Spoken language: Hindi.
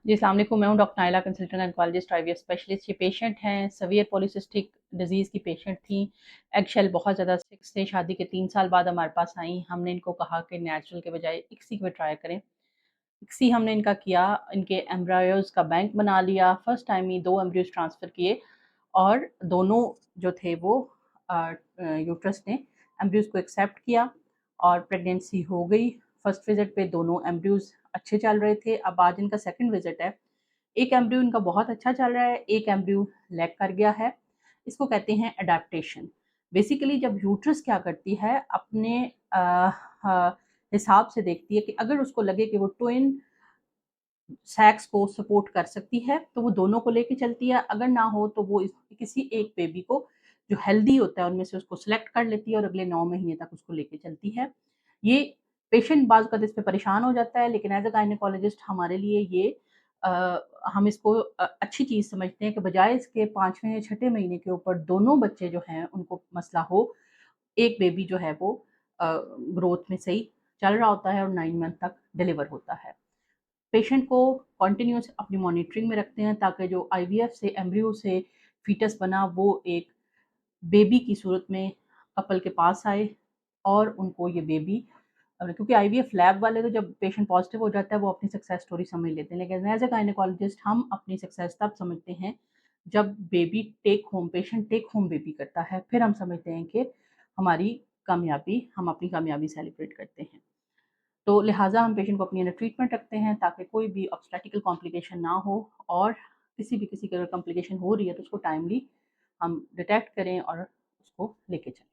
जी, अस्सलाम वालेकुम। मैं हूँ doctor Naila, consultant gynaecologist, IVF specialist. ये पेशेंट हैं, सीवियर पॉलीसिस्टिक डिजीज़ की पेशेंट थी। एगशेल बहुत ज़्यादा सिक थे। शादी के 3 साल बाद हमारे पास आईं। हमने इनको कहा कि नेचुरल के बजाय इक्सी पे ट्राई करें। इक्सी हमने इनका किया, इनके एम्ब्रायोज़ का बैंक बना लिया। फर्स्ट टाइम ही 2 एम्ब्रियोज़ ट्रांसफ़र किए और दोनों जो थे वो यूट्रस ने एम्ब्रियोज़ को एक्सेप्ट किया और प्रेगनेंसी हो गई। फर्स्ट विज़िट पे दोनों एम्ब्रियोज़ अच्छे चल रहे थे। अब आज इनका सेकंड विज़िट है। एक एम्ब्रियो इनका बहुत अच्छा चल रहा है, एक एम्ब्रियो लैग कर गया है। इसको कहते हैं एडेप्टेशन। बेसिकली जब यूट्रस क्या करती है, अपने हिसाब से देखती है कि अगर उसको लगे कि वो ट्विन सेक्स को सपोर्ट कर सकती है, तो वो दोनों को लेके चलती है। अगर ना हो तो वो किसी एक बेबी को जो हेल्दी होता है उनमें से उसको सेलेक्ट कर लेती है और अगले 9 महीने तक उसको लेके चलती है। ये पेशेंट बाज़ वक़्त इस पे परेशान हो जाता है, लेकिन एज़ अ गायनेकोलॉजिस्ट हमारे लिए ये हम इसको अच्छी चीज़ समझते हैं कि बजाय इसके 5वें या छठे महीने के ऊपर दोनों बच्चे जो हैं उनको मसला हो, एक बेबी जो है वो ग्रोथ में सही चल रहा होता है और 9 मंथ तक डिलीवर होता है। पेशेंट को कंटिन्यूअस अपनी मॉनिटरिंग में रखते हैं ताकि जो आईवीएफ से एम्ब्रियो से फीटस बना वो एक बेबी की सूरत में कपल के पास आए और उनको ये बेबी क्योंकि आईवीएफ लैब वाले तो जब पेशेंट पॉजिटिव हो जाता है वो अपनी सक्सेस स्टोरी समझ लेते हैं, लेकिन एज अ गायनेकोलॉजिस्ट हम अपनी सक्सेस तब समझते हैं जब baby take home patient take home baby करता है, फिर हम समझते हैं कि हमारी कामयाबी हम अपनी कामयाबी सेलिब्रेट करते हैं। तो लिहाजा हम पेशेंट को अपनी अंडर ट्रीटमेंट रखते हैं ताकि कोई भी ऑब्स्टैटिकल कॉम्प्लिकेशन ना हो और किसी की अगर कॉम्प्लिकेशन हो रही है तो उसको टाइमली हम डिटेक्ट करें और उसको लेके चलें।